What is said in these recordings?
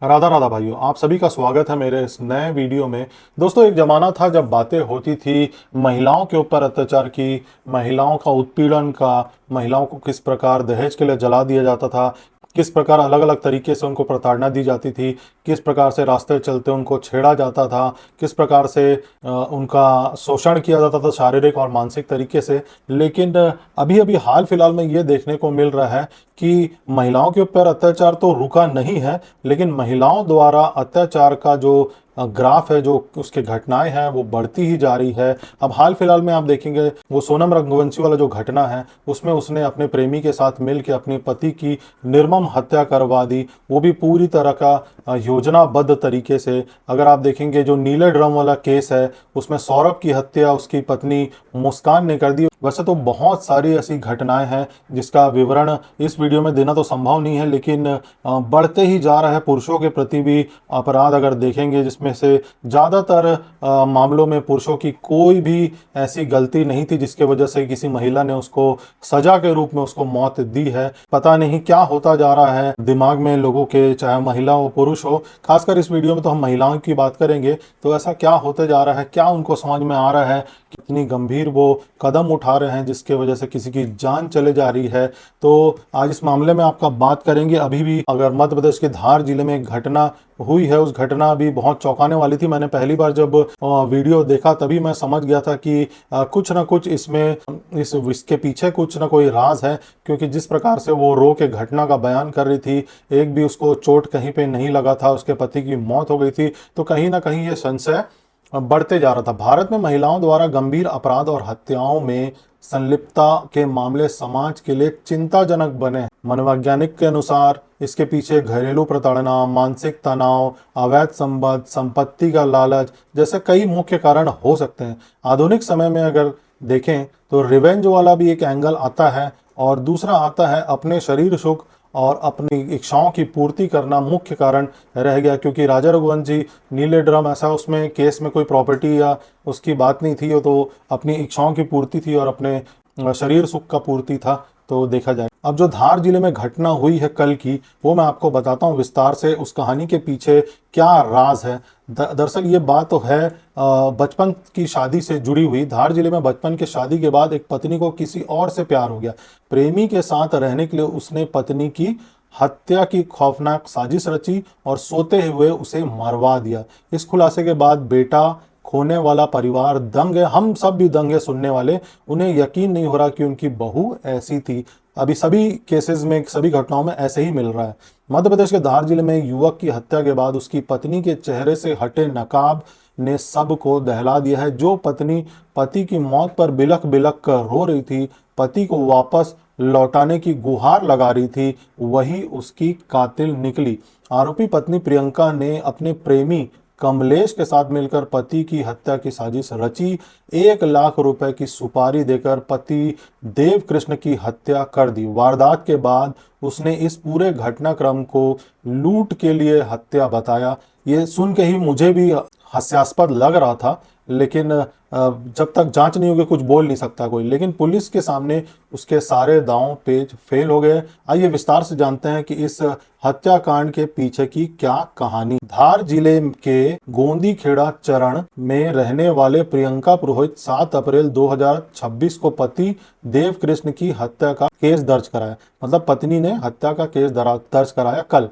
राधा राधा भाइयों, आप सभी का स्वागत है मेरे इस नए वीडियो में। दोस्तों, एक ज़माना था जब बातें होती थी महिलाओं के ऊपर अत्याचार की, महिलाओं का उत्पीड़न का, महिलाओं को किस प्रकार दहेज के लिए जला दिया जाता था, किस प्रकार अलग अलग तरीके से उनको प्रताड़ना दी जाती थी, किस प्रकार से रास्ते चलते उनको छेड़ा जाता था, किस प्रकार से उनका शोषण किया जाता था शारीरिक और मानसिक तरीके से। लेकिन अभी अभी हाल फिलहाल में ये देखने को मिल रहा है कि महिलाओं के ऊपर अत्याचार तो रुका नहीं है, लेकिन महिलाओं द्वारा अत्याचार का जो ग्राफ है, जो उसके घटनाएं हैं, वो बढ़ती ही जा रही है। अब हाल फिलहाल में आप देखेंगे वो सोनम रंगवंशी वाला जो घटना है, उसमें उसने अपने प्रेमी के साथ मिलकर अपने पति की निर्मम हत्या करवा दी, वो भी पूरी तरह का योजनाबद्ध तरीके से। अगर आप देखेंगे जो नीले ड्रम वाला केस है, उसमें सौरभ की हत्या उसकी पत्नी मुस्कान ने कर दी। वैसे तो बहुत सारी ऐसी घटनाएं हैं जिसका विवरण इस वीडियो में देना तो संभव नहीं है, लेकिन बढ़ते ही जा रहा है पुरुषों के प्रति भी अपराध अगर देखेंगे, जिसमें से ज़्यादातर मामलों में पुरुषों की कोई भी ऐसी गलती नहीं थी जिसके वजह से किसी महिला ने उसको सजा के रूप में उसको मौत दी है। पता नहीं क्या होता जा रहा है दिमाग में लोगों के, चाहे महिला हो पुरुष हो। खासकर इस वीडियो में तो हम महिलाओं की बात करेंगे, तो ऐसा क्या होते जा रहा है, क्या उनको समझ में आ रहा है, कितनी गंभीर वो कदम उठा रहे हैं जिसके वजह से किसी की जान चले जा रही है। तो आज इस मामले में आपका बात करेंगे। अभी भी अगर मध्य प्रदेश के धार जिले में एक घटना हुई है, उस घटना भी बहुत चौंकाने वाली थी। मैंने पहली बार जब वीडियो देखा तभी मैं समझ गया था कि कुछ ना कुछ इसमें इसके पीछे कुछ ना कोई राज है, क्योंकि जिस प्रकार से वो रो के घटना का बयान कर रही थी, एक भी उसको चोट कहीं पे नहीं लगा था, उसके पति की मौत हो गई थी, तो कहीं ना कहीं ये संशय बढ़ते जा रहा था। भारत में महिलाओं द्वारा गंभीर अपराध और हत्याओं में संलिप्तता के मामले समाज के लिए चिंताजनक बने हैं। मनोवैज्ञानिक के अनुसार इसके पीछे घरेलू प्रताड़ना, मानसिक तनाव, अवैध संबंध, संपत्ति का लालच जैसे कई मुख्य कारण हो सकते हैं। आधुनिक समय में अगर देखें तो रिवेंज वाला भी एक एंगल आता है, और दूसरा आता है अपने शरीर सुख और अपनी इच्छाओं की पूर्ति करना मुख्य कारण रह गया। क्योंकि राजा रघुवंशी नीले ड्रम, ऐसा उसमें केस में कोई प्रॉपर्टी या उसकी बात नहीं थी, वो तो अपनी इच्छाओं की पूर्ति थी और अपने शरीर सुख का पूर्ति था। तो देखा जाए, अब जो धार जिले में घटना हुई है कल की, वो मैं आपको बताता हूँ विस्तार से उस कहानी के पीछे क्या राज है। दरअसल ये बात तो है बचपन की शादी से जुड़ी हुई। धार जिले में बचपन के शादी के बाद एक पत्नी को किसी और से प्यार हो गया। प्रेमी के साथ रहने के लिए उसने पत्नी की हत्या की खौफनाक साजिश रची और सोते हुए उसे मरवा दिया। इस खुलासे के बाद बेटा खोने वाला परिवार दंग है। हम सब भी दंग है सुनने वाले। उन्हें यकीन नहीं हो रहा कि उनकी बहू ऐसी थी। अभी सभी केसेस में, सभी घटनाओं में ऐसे ही मिल रहा है। मध्य प्रदेश के धार जिले में युवक की हत्या के बाद उसकी पत्नी के चेहरे से हटे नकाब ने सबको दहला दिया है। जो पत्नी पति की मौत पर बिलख बिलख कर रो रही थी, पति को वापस लौटाने की गुहार लगा रही थी, वही उसकी कातिल निकली। आरोपी पत्नी प्रियंका ने अपने प्रेमी कमलेश के साथ मिलकर पति की हत्या की साजिश रची। 1 लाख रुपए की सुपारी देकर पति देव कृष्ण की हत्या कर दी। वारदात के बाद उसने इस पूरे घटनाक्रम को लूट के लिए हत्या बताया। ये सुन के ही मुझे भी हास्यास्पद लग रहा था, लेकिन जब तक जांच नहीं होगी कुछ बोल नहीं सकता कोई। लेकिन पुलिस के सामने उसके सारे दांव पेच फेल हो गए। आइए विस्तार से जानते हैं कि इस हत्याकांड के पीछे की क्या कहानी। धार जिले के गोंदी खेड़ा चरण में रहने वाले प्रियंका पुरोहित 7 अप्रैल 2026 को पति देव कृष्ण की हत्या का केस दर्ज कराया। मतलब पत्नी ने हत्या का केस दर्ज कराया कल।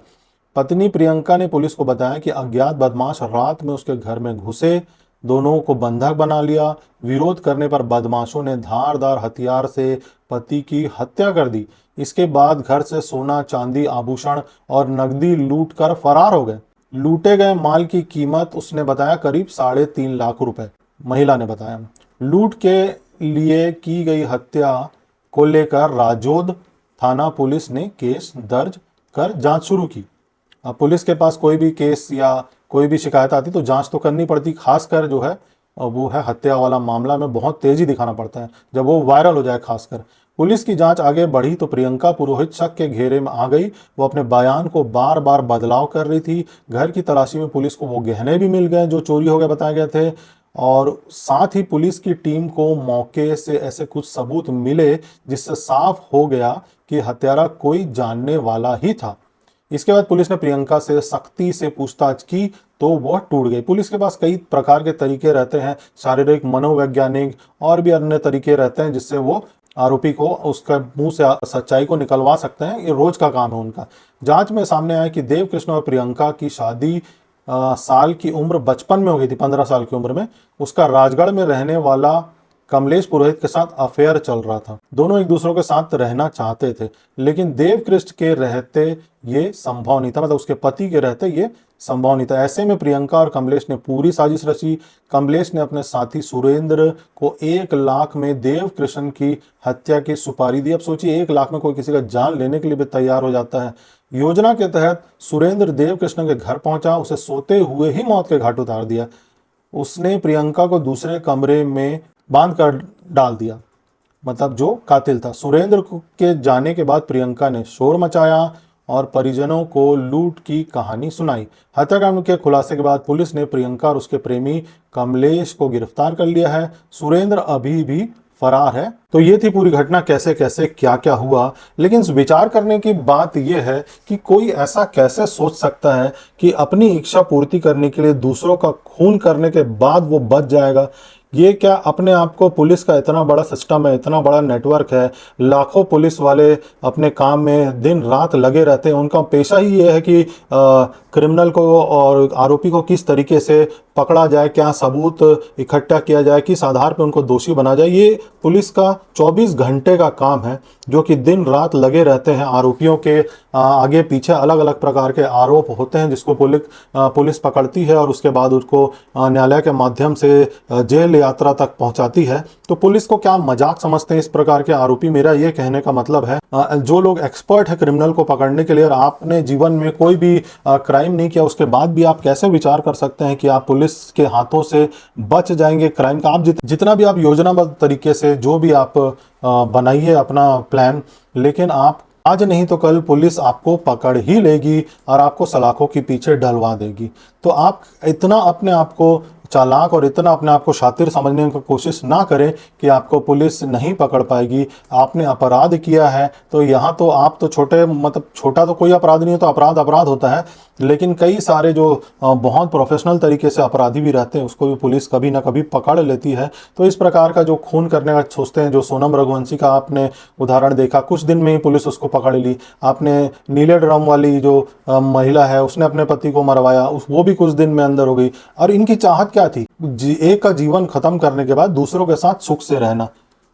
पत्नी प्रियंका ने पुलिस को बताया कि अज्ञात बदमाश रात में उसके घर में घुसे, दोनों को बंधक बना लिया। विरोध करने पर बदमाशों ने धारदार हथियार से पति की हत्या कर दी। इसके बाद घर से सोना, चांदी, आभूषण और नकदी लूट कर फरार हो गए। लूटे गए माल की कीमत उसने बताया करीब 3.5 लाख रुपए। महिला ने बताया। लूट के लिए की गई हत्या को लेकर राजोद थाना पुलिस ने केस दर्ज कर जांच शुरू की। अब पुलिस के पास कोई भी केस या कोई भी शिकायत आती तो जांच तो करनी पड़ती। खासकर जो है वो है हत्या वाला मामला में बहुत तेजी दिखाना पड़ता है जब वो वायरल हो जाए। खासकर पुलिस की जांच आगे बढ़ी तो प्रियंका पुरोहित शक के घेरे में आ गई। वो अपने बयान को बार बार बदलाव कर रही थी। घर की तलाशी में पुलिस को वो गहने भी मिल गए जो चोरी हो गए बताए गए थे, और साथ ही पुलिस की टीम को मौके से ऐसे कुछ सबूत मिले जिससे साफ हो गया कि हत्यारा कोई जानने वाला ही था। इसके बाद पुलिस ने प्रियंका से सख्ती से पूछताछ की तो वह टूट गई। पुलिस के पास कई प्रकार के तरीके रहते हैं, शारीरिक, मनोवैज्ञानिक और भी अन्य तरीके रहते हैं जिससे वो आरोपी को उसका मुंह से सच्चाई को निकलवा सकते हैं। ये रोज का काम है उनका। जांच में सामने आया कि देव कृष्ण और प्रियंका की शादी साल की उम्र बचपन में हो गई थी, 15 साल की उम्र में। उसका राजगढ़ में रहने वाला कमलेश पुरोहित के साथ अफेयर चल रहा था। दोनों एक दूसरे के साथ रहना चाहते थे, लेकिन देव कृष्ण के रहते ये संभव नहीं था, मतलब उसके पति के रहते ये संभव नहीं था। ऐसे में प्रियंका और कमलेश ने पूरी साजिश रची। कमलेश ने अपने साथी सुरेंद्र को 1 लाख में देव कृष्ण की हत्या की सुपारी दी। अब सोचिए, 1 लाख में कोई किसी का जान लेने के लिए भी तैयार हो जाता है। योजना के तहत सुरेंद्र देव कृष्ण के घर पहुंचा, उसे सोते हुए ही मौत के घाट उतार दिया। उसने प्रियंका को दूसरे कमरे में बांध कर डाल दिया, मतलब जो कातिल था। सुरेंद्र के जाने के बाद प्रियंका ने शोर मचाया और परिजनों को लूट की कहानी सुनाई। हत्याकांड के खुलासे के बाद पुलिस ने प्रियंका और उसके प्रेमी कमलेश को गिरफ्तार कर लिया है। सुरेंद्र अभी भी फरार है। तो ये थी पूरी घटना, कैसे कैसे क्या क्या हुआ। लेकिन विचार करने की बात यह है कि कोई ऐसा कैसे सोच सकता है कि अपनी इच्छा पूर्ति करने के लिए दूसरों का खून करने के बाद वो बच जाएगा। ये क्या अपने आप को, पुलिस का इतना बड़ा सिस्टम है, इतना बड़ा नेटवर्क है, लाखों पुलिस वाले अपने काम में दिन रात लगे रहते हैं। उनका पेशा ही ये है कि क्रिमिनल को और आरोपी को किस तरीके से पकड़ा जाए, क्या सबूत इकट्ठा किया जाए, किस आधार पर उनको दोषी बना जाए। ये पुलिस का 24 घंटे का काम है, जो कि दिन रात लगे रहते हैं। आरोपियों के आगे पीछे अलग अलग प्रकार के आरोप होते हैं, जिसको पुलिस पकड़ती है और उसके बाद उसको न्यायालय के माध्यम से जेल यात्रा तक पहुंचाती है। तो पुलिस को क्या मजाक समझते हैं इस प्रकार के आरोपी? मेरा ये कहने का मतलब है, जो लोग एक्सपर्ट है क्रिमिनल को पकड़ने के लिए, और आपने जीवन में कोई भी क्राइम नहीं किया, उसके बाद भी आप कैसे विचार कर सकते हैं कि आप पुलिस के हाथों से बच जाएंगे क्राइम का? आप जितना भी आप योजनाबद्ध तरीके से जो भी आप बनाइए अपना प्लान, लेकिन आप आज नहीं तो कल पुलिस आपको पकड़ ही लेगी और आपको सलाखों के पीछे डलवा देगी। तो आप इतना अपने आप को चालाक और इतना अपने आप को शातिर समझने की कोशिश ना करें कि आपको पुलिस नहीं पकड़ पाएगी। आपने अपराध किया है तो यहाँ तो आप तो छोटे, मतलब छोटा तो कोई अपराध नहीं है, तो अपराध अपराध होता है। लेकिन कई सारे जो बहुत प्रोफेशनल तरीके से अपराधी भी रहते हैं, उसको भी पुलिस कभी ना कभी पकड़ लेती है। तो इस प्रकार का जो खून करने का सोचते हैं, जो सोनम रघुवंशी का आपने उदाहरण देखा, कुछ दिन में ही पुलिस उसको पकड़ ली। आपने नीले ड्रम वाली जो महिला है, उसने अपने पति को मरवाया, वो भी कुछ दिन में अंदर हो गई। और इनकी चाहत क्या थी? एक का जीवन खत्म करने के बाद दूसरों के साथ सुख से रहना।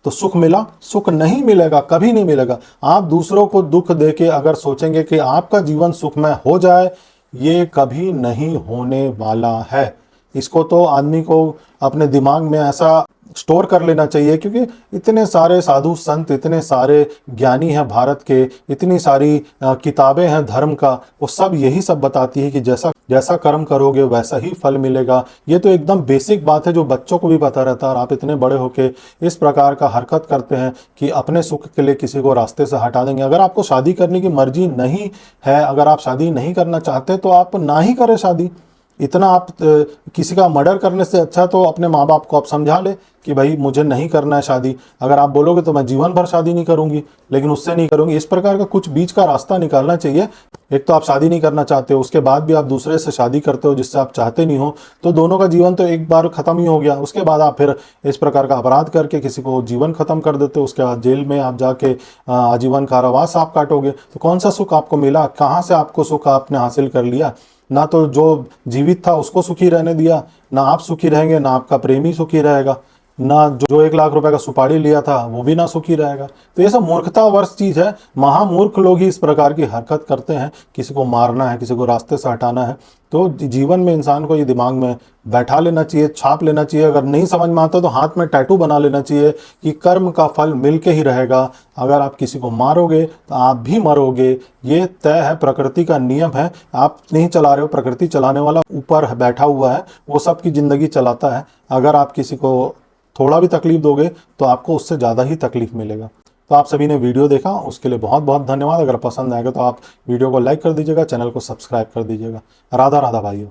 तो सुख मिला? सुख नहीं मिलेगा, कभी नहीं मिलेगा। आप दूसरों को दुख देके अगर सोचेंगे कि आपका जीवन सुखमय हो जाए, ये कभी नहीं होने वाला है। इसको तो आदमी को अपने दिमाग में ऐसा स्टोर कर लेना चाहिए, क्योंकि इतने सारे साधु संत, इतने सारे ज्ञानी हैं भारत के, इतनी सारी किताबें हैं धर्म का, वो सब यही सब बताती है कि जैसा जैसा कर्म करोगे वैसा ही फल मिलेगा। ये तो एकदम बेसिक बात है जो बच्चों को भी पता रहता है, और आप इतने बड़े होके इस प्रकार का हरकत करते हैं कि अपने सुख के लिए किसी को रास्ते से हटा देंगे। अगर आपको शादी करने की मर्जी नहीं है, अगर आप शादी नहीं करना चाहते, तो आप ना ही करें शादी। इतना आप किसी का मर्डर करने से अच्छा तो अपने माँ बाप को आप समझा ले कि भाई मुझे नहीं करना है शादी। अगर आप बोलोगे तो मैं जीवन भर शादी नहीं करूंगी, लेकिन उससे नहीं करूंगी, इस प्रकार का कुछ बीच का रास्ता निकालना चाहिए। एक तो आप शादी नहीं करना चाहते हो, उसके बाद भी आप दूसरे से शादी करते हो जिससे आप चाहते नहीं हो, तो दोनों का जीवन तो एक बार खत्म ही हो गया। उसके बाद आप फिर इस प्रकार का अपराध करके किसी को जीवन खत्म कर देते हो, उसके बाद जेल में आप जाके आजीवन कारावास आप काटोगे। तो कौन सा सुख आपको मिला? कहाँ से आपको सुख आपने हासिल कर लिया? ना तो जो जीवित था उसको सुखी रहने दिया, ना आप सुखी रहेंगे, ना आपका प्रेमी सुखी रहेगा, ना जो 1 लाख रुपए का सुपारी लिया था वो भी ना सुखी रहेगा। तो ये सब मूर्खतावश चीज है। महामूर्ख लोग ही इस प्रकार की हरकत करते हैं। किसी को मारना है, किसी को रास्ते से हटाना है, तो जीवन में इंसान को ये दिमाग में बैठा लेना चाहिए, छाप लेना चाहिए। अगर नहीं समझ में आता तो हाथ में टैटू बना लेना चाहिए कि कर्म का फल मिलके ही रहेगा। अगर आप किसी को मारोगे तो आप भी मरोगे, ये तय है, प्रकृति का नियम है। आप नहीं चला रहे हो, प्रकृति चलाने वाला ऊपर बैठा हुआ है, वो सबकी जिंदगी चलाता है। अगर आप किसी को थोड़ा भी तकलीफ दोगे तो आपको उससे ज़्यादा ही तकलीफ मिलेगा। तो आप सभी ने वीडियो देखा, उसके लिए बहुत बहुत धन्यवाद। अगर पसंद आएगा तो आप वीडियो को लाइक कर दीजिएगा, चैनल को सब्सक्राइब कर दीजिएगा। राधा राधा भाइयों।